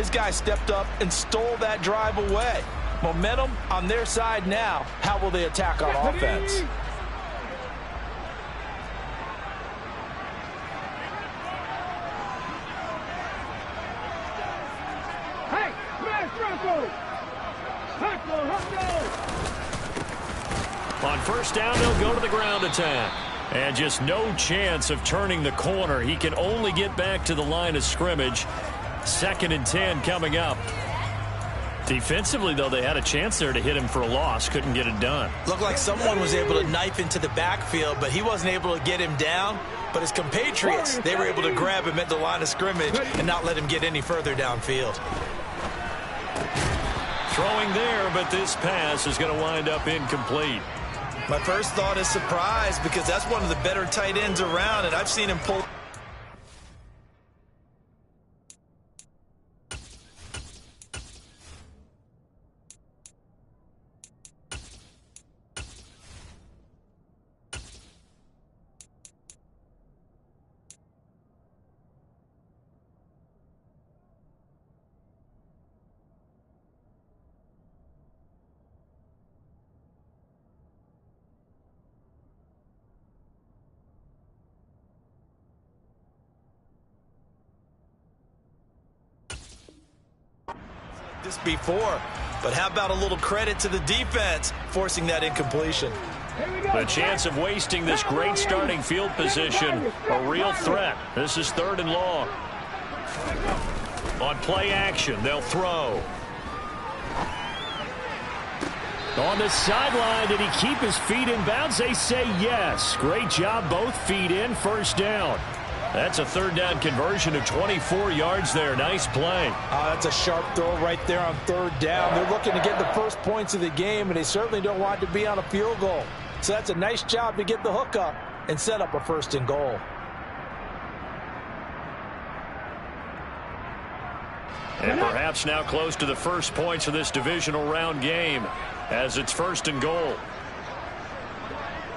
His guy stepped up and stole that drive away. Momentum on their side now. How will they attack on offense? On first down, they'll go to the ground attack. And just no chance of turning the corner. He can only get back to the line of scrimmage. 2nd and 10 coming up. Defensively, though, they had a chance there to hit him for a loss. Couldn't get it done. Looked like someone was able to knife into the backfield, but he wasn't able to get him down. But his compatriots, they were able to grab him at the line of scrimmage and not let him get any further downfield. Throwing there, but this pass is going to wind up incomplete. My first thought is surprise, because that's one of the better tight ends around, and I've seen him pull. This before, but how about a little credit to the defense forcing that incompletion? The chance of wasting this great starting field position, a real threat. This is 3rd and long. On play action, they'll throw. On the sideline, did he keep his feet in bounds? They say yes. Great job, both feet in, first down. That's a 3rd down conversion of 24 yards there. Nice play. That's a sharp throw right there on 3rd down. They're looking to get the first points of the game, and they certainly don't want to be on a field goal. So that's a nice job to get the hook up and set up a 1st and goal. And perhaps now close to the first points of this divisional round game as it's 1st and goal.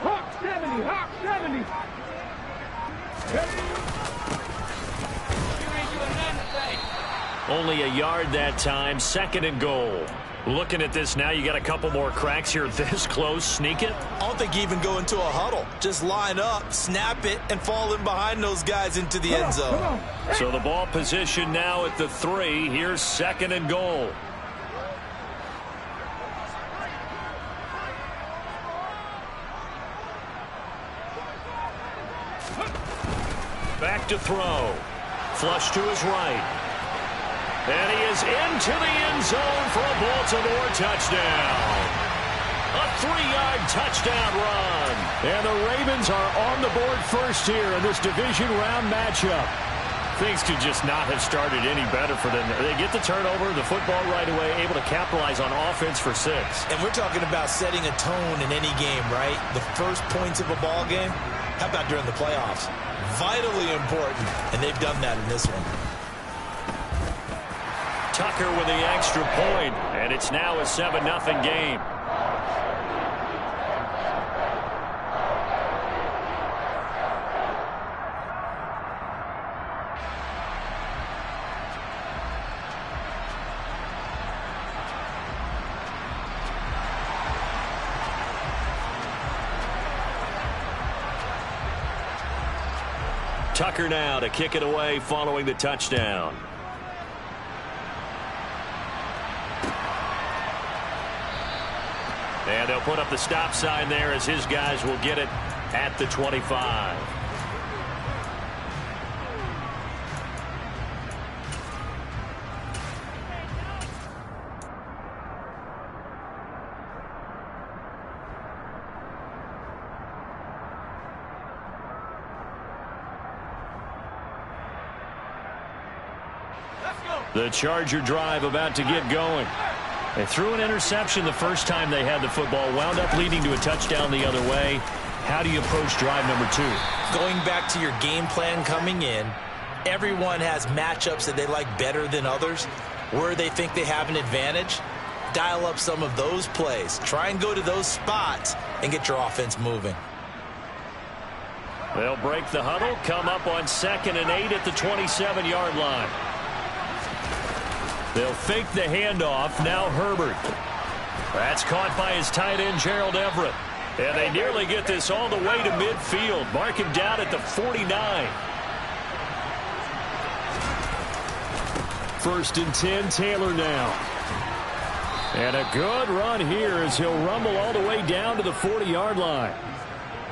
Hawk 70, Hawk 70. Only a yard that time, 2nd and goal. Looking at this now, you got a couple more cracks here this close. Sneak it. I don't think you even go into a huddle. Just line up, snap it, and fall in behind those guys into the end zone. So the ball position now at the 3. Here's 2nd and goal. Back to throw. Flush to his right. And he is into the end zone for a Baltimore touchdown. A 3-yard touchdown run. And the Ravens are on the board first here in this division round matchup. Things could just not have started any better for them. They get the turnover, the football right away, able to capitalize on offense for 6. And we're talking about setting a tone in any game, right? The first points of a ball game. How about during the playoffs? Vitally important, and they've done that in this one. Tucker with the extra point, and it's now a 7-0 game. Tucker now to kick it away following the touchdown. And they'll put up the stop sign there as his guys will get it at the 25. The Charger drive about to get going. They threw an interception the first time they had the football, wound up leading to a touchdown the other way. How do you approach drive number 2? Going back to your game plan coming in, everyone has matchups that they like better than others. Where they think they have an advantage, dial up some of those plays. Try and go to those spots and get your offense moving. They'll break the huddle, come up on 2nd and 8 at the 27-yard line. They'll fake the handoff. Now Herbert. That's caught by his tight end, Gerald Everett. And they nearly get this all the way to midfield. Mark him down at the 49. 1st and 10, Taylor now. And a good run here as he'll rumble all the way down to the 40-yard line.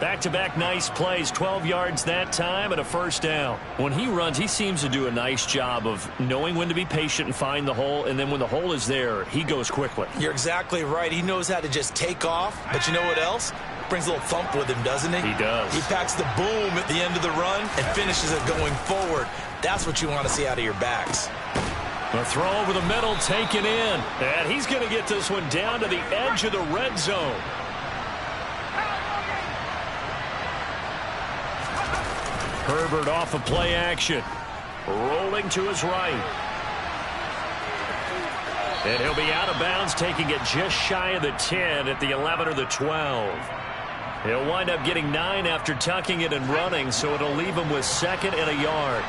Back-to-back nice plays, 12 yards that time and a 1st down. When he runs, he seems to do a nice job of knowing when to be patient and find the hole, and then when the hole is there, he goes quickly. You're exactly right. He knows how to just take off, but you know what else? Brings a little thump with him, doesn't he? He does. He packs the boom at the end of the run and finishes it going forward. That's what you want to see out of your backs. A throw over the middle taken in, and he's going to get this one down to the edge of the red zone. Herbert off of play action. Rolling to his right. And he'll be out of bounds, taking it just shy of the 10 at the 11 or the 12. He'll wind up getting 9 after tucking it and running, so it'll leave him with 2nd and a yard.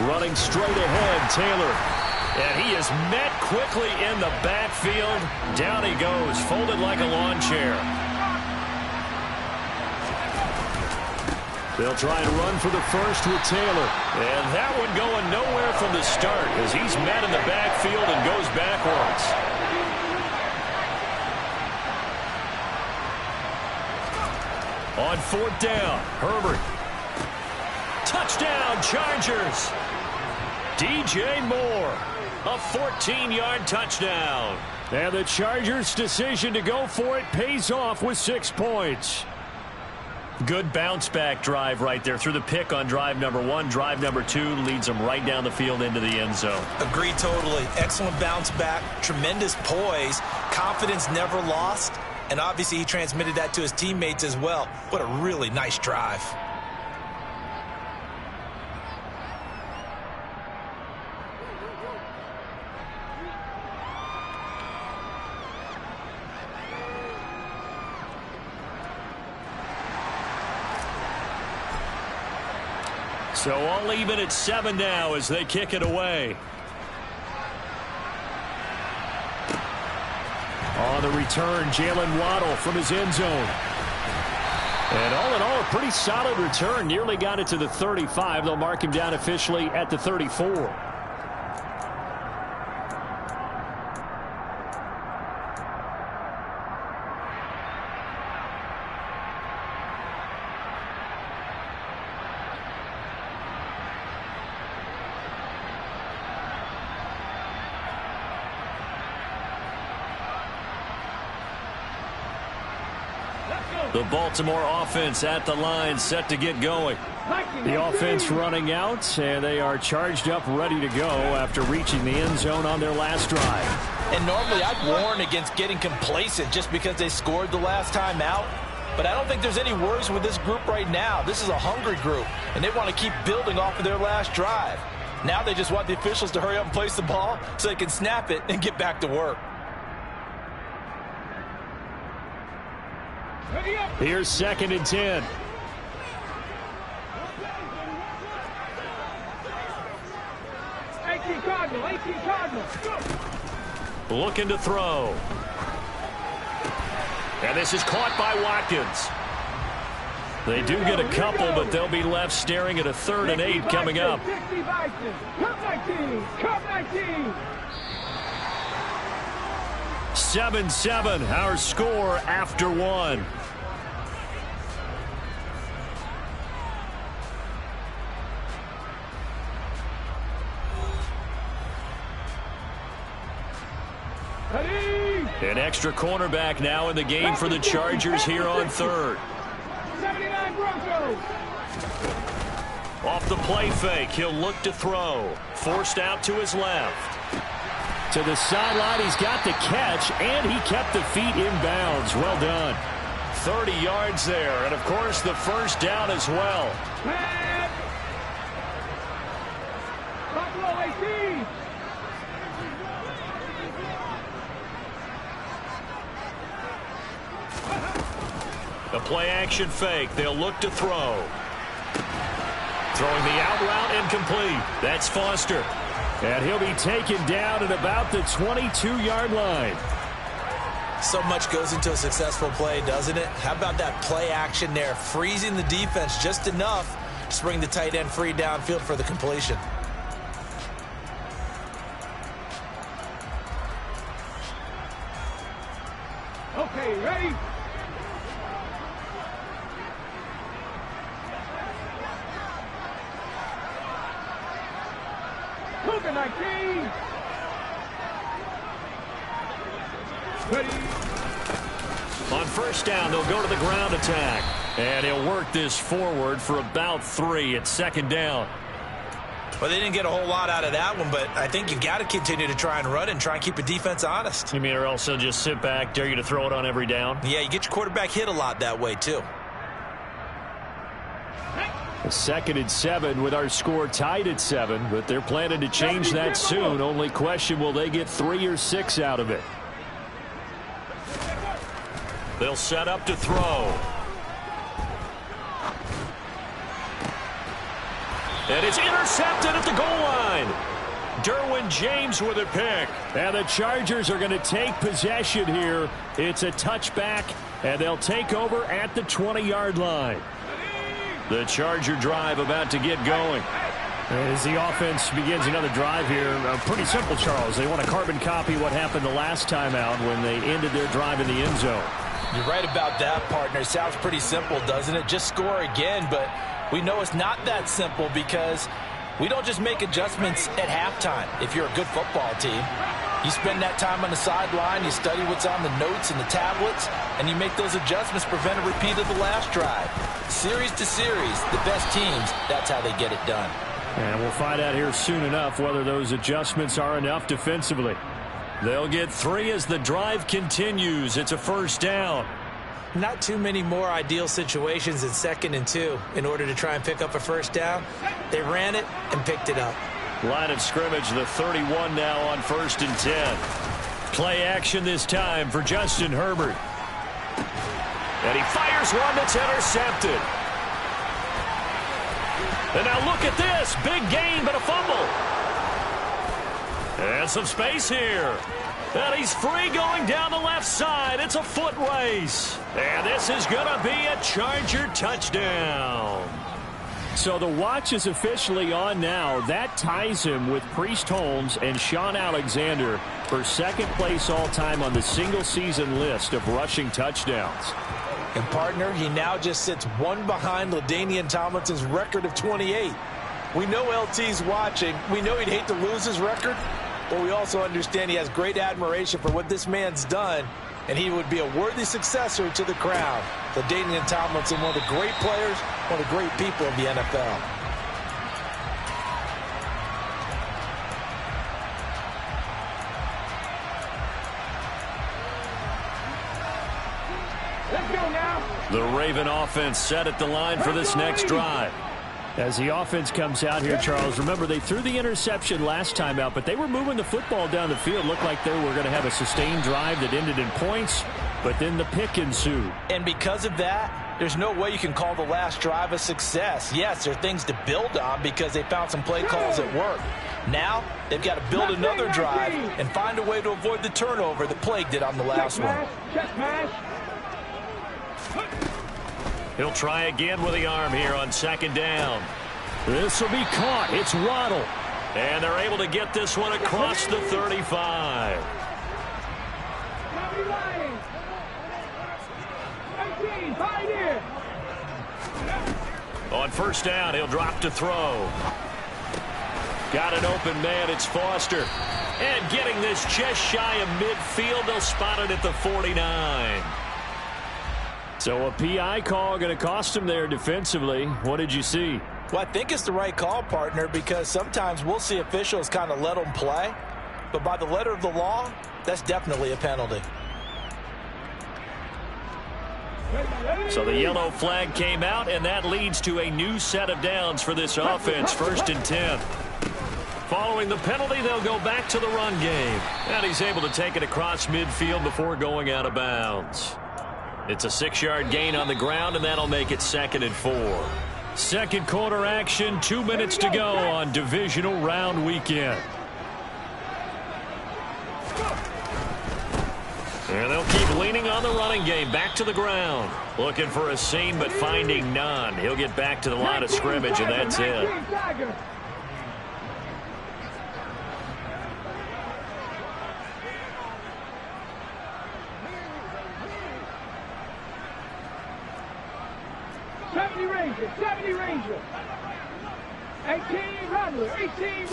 Running straight ahead, Taylor. And he is met quickly in the backfield. Down he goes, folded like a lawn chair. They'll try and run for the 1st with Taylor. And that one going nowhere from the start as he's met in the backfield and goes backwards. On 4th down, Herbert. Touchdown, Chargers. DJ Moore, a 14-yard touchdown. And the Chargers' decision to go for it pays off with 6 points. Good bounce-back drive right there through the pick on drive number 1. Drive number 2 leads them right down the field into the end zone. Agree totally. Excellent bounce back, tremendous poise, confidence never lost, and obviously he transmitted that to his teammates as well. What a really nice drive. So all even at 7 now as they kick it away. On the return, Jalen Waddle from his end zone. And all in all, a pretty solid return. Nearly got it to the 35. They'll mark him down officially at the 34. The Baltimore offense at the line, set to get going. The offense running out, and they are charged up, ready to go after reaching the end zone on their last drive. And normally I'd warn against getting complacent just because they scored the last time out. But I don't think there's any worries with this group right now. This is a hungry group, and they want to keep building off of their last drive. Now they just want the officials to hurry up and place the ball so they can snap it and get back to work. Here's 2nd and 10. Looking to throw. And this is caught by Watkins. They do get a couple, but they'll be left staring at a 3rd and 8 coming up. 7-7, our score after 1. An extra cornerback now in the game for the Chargers here on 3rd. Off the play fake, he'll look to throw. Forced out to his left. To the sideline, he's got the catch, and he kept the feet in bounds. Well done. 30 yards there, and of course the 1st down as well. The play action fake. They'll look to throw. Throwing the out route incomplete. That's Foster. And he'll be taken down at about the 22-yard line. So much goes into a successful play, doesn't it? How about that play action there, freezing the defense just enough to bring the tight end free downfield for the completion. Okay, ready? Cougar 19. Ready. On first down, they'll go to the ground attack. And he'll work this forward for about 3 at second down. Well, they didn't get a whole lot out of that one, but I think you've got to continue to try and run and try and keep the defense honest. You mean or else they'll just sit back, dare you to throw it on every down? Yeah, you get your quarterback hit a lot that way, too. A 2nd and 7 with our score tied at 7, but they're planning to change that soon. Only question, will they get 3 or 6 out of it? They'll set up to throw. And it's intercepted at the goal line. Derwin James with a pick. And the Chargers are going to take possession here. It's a touchback, and they'll take over at the 20-yard line. The Charger drive about to get going. As the offense begins another drive here, pretty simple, Charles. They want to carbon copy what happened the last time out when they ended their drive in the end zone. You're right about that, partner. Sounds pretty simple, doesn't it? Just score again, but we know it's not that simple because we don't just make adjustments at halftime. If you're a good football team, you spend that time on the sideline, you study what's on the notes and the tablets, and you make those adjustments, prevent a repeat of the last drive. Series to series, the best teams, that's how they get it done. And we'll find out here soon enough whether those adjustments are enough defensively. They'll get 3 as the drive continues. It's a first down. Not too many more ideal situations in 2nd and 2 in order to try and pick up a first down. They ran it and picked it up. Line of scrimmage, the 31 now on 1st and 10. Play action this time for Justin Herbert. And he fires one that's intercepted. And now look at this. Big gain, but a fumble. And some space here. And he's free going down the left side. It's a foot race. And this is going to be a Charger touchdown. So the watch is officially on now. That ties him with Priest Holmes and Sean Alexander for 2nd place all-time on the single-season list of rushing touchdowns. And, partner, he now just sits 1 behind LaDainian Tomlinson's record of 28. We know LT's watching. We know he'd hate to lose his record, but we also understand he has great admiration for what this man's done, and he would be a worthy successor to the crown. LaDainian Tomlinson, one of the great players, one of the great people of the NFL. Let's go now. The Raven offense set at the line for this next drive. As the offense comes out here, Charles, remember they threw the interception last time out, but they were moving the football down the field. Looked like they were going to have a sustained drive that ended in points, but then the pick ensued. And because of that, there's no way you can call the last drive a success. Yes, there are things to build on because they found some play calls that work. Now, they've got to build another drive and find a way to avoid the turnover that plagued it on the last one. Check pass. He'll try again with the arm here on 2nd down. This will be caught. It's Waddle. And they're able to get this one across the 35. 19, Pioneer. On first down, he'll drop to throw. Got an open man. It's Foster. And getting this just shy of midfield, they'll spot it at the 49. So a PI call going to cost him there defensively. What did you see? Well, I think it's the right call, partner, because sometimes we'll see officials kind of let them play. But by the letter of the law, that's definitely a penalty. So the yellow flag came out, and that leads to a new set of downs for this offense, 1st and 10. Following the penalty, they'll go back to the run game. And he's able to take it across midfield before going out of bounds. It's a 6-yard gain on the ground, and that'll make it 2nd and 4. Second quarter action, 2 minutes to go on divisional round weekend. And they'll keep leaning on the running game. Back to the ground. Looking for a seam, but finding none. He'll get back to the line of scrimmage, and that's it. Ranger, 70 Ranger. 18 Rattler, 18.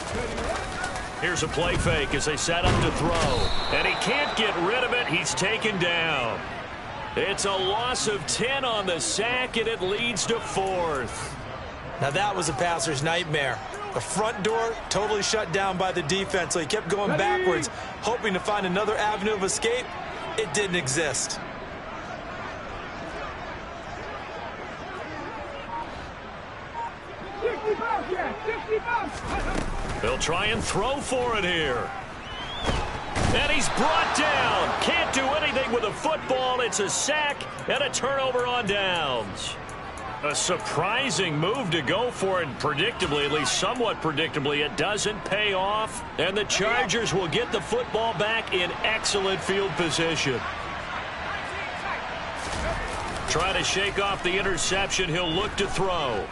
Here's a play fake as they set up to throw. And he can't get rid of it. He's taken down. It's a loss of 10 on the sack, and it leads to fourth. Now that was a passer's nightmare. The front door totally shut down by the defense, so he kept going backwards, hoping to find another avenue of escape. It didn't exist. They'll try and throw for it here. And he's brought down. Can't do anything with a football. It's a sack and a turnover on downs. A surprising move to go for it. Predictably, at least somewhat predictably, it doesn't pay off. And the Chargers will get the football back in excellent field position. Trying to shake off the interception. He'll look to throw.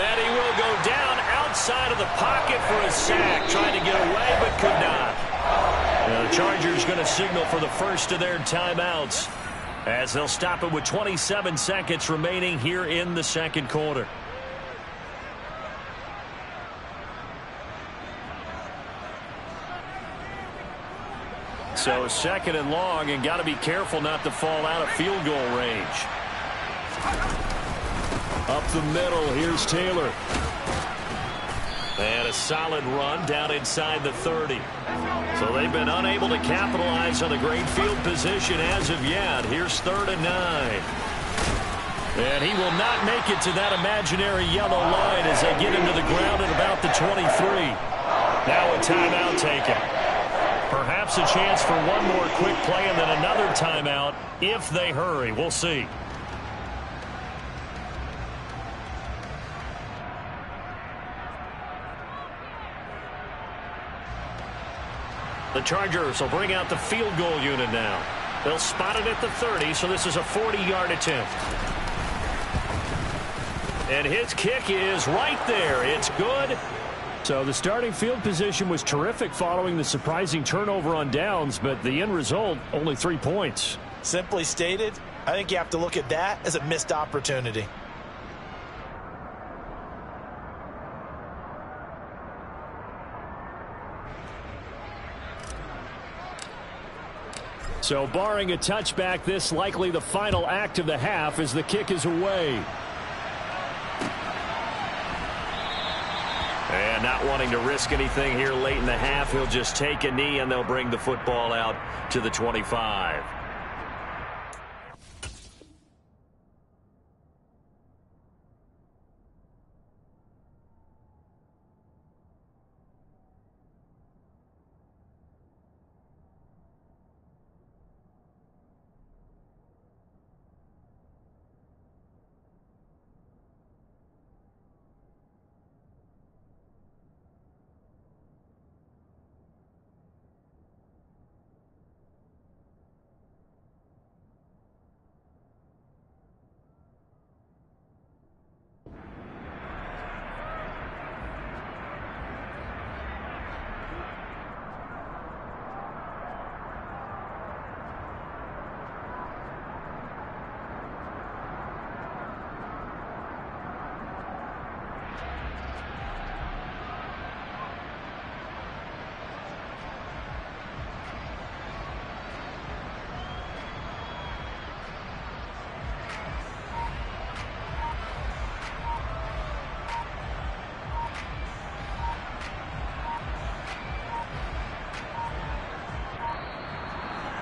And he will go down outside of the pocket for a sack. Trying to get away, but could not. Now the Chargers going to signal for the first of their timeouts as they'll stop it with 27 seconds remaining here in the second quarter. So second and long, and got to be careful not to fall out of field goal range. Up the middle, here's Taylor. And a solid run down inside the 30. So they've been unable to capitalize on the great field position as of yet. Here's 3rd and 9. And he will not make it to that imaginary yellow line as they get into the ground at about the 23. Now a timeout taken. Perhaps a chance for one more quick play and then another timeout if they hurry. We'll see. The Chargers will bring out the field goal unit now. They'll spot it at the 30, so this is a 40-yard attempt. And his kick is right there. It's good. So the starting field position was terrific following the surprising turnover on downs, but the end result, only 3 points. Simply stated, I think you have to look at that as a missed opportunity. So barring a touchback, this likely the final act of the half as the kick is away. And not wanting to risk anything here late in the half, he'll just take a knee and they'll bring the football out to the 25.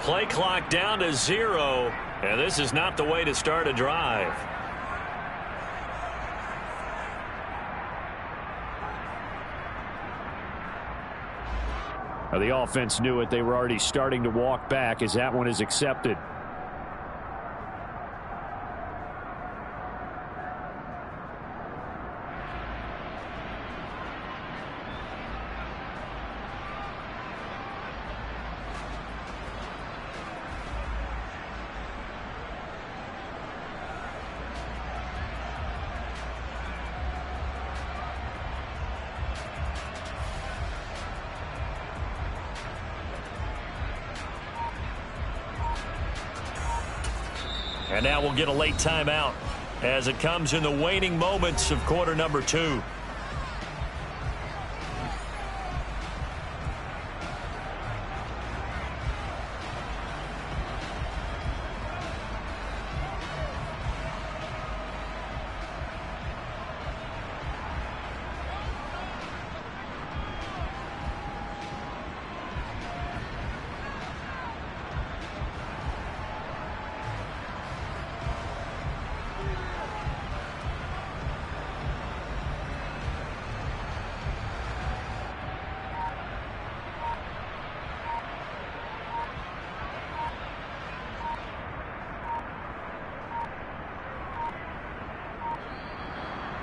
Play clock down to 0, and this is not the way to start a drive. Now the offense knew it. They were already starting to walk back as that one is accepted. And now we'll get a late timeout as it comes in the waning moments of quarter number 2.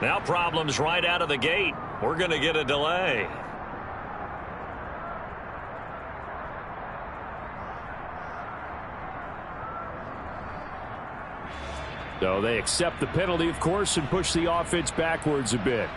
Now problems right out of the gate. We're going to get a delay. So they accept the penalty, of course, and push the offense backwards a bit.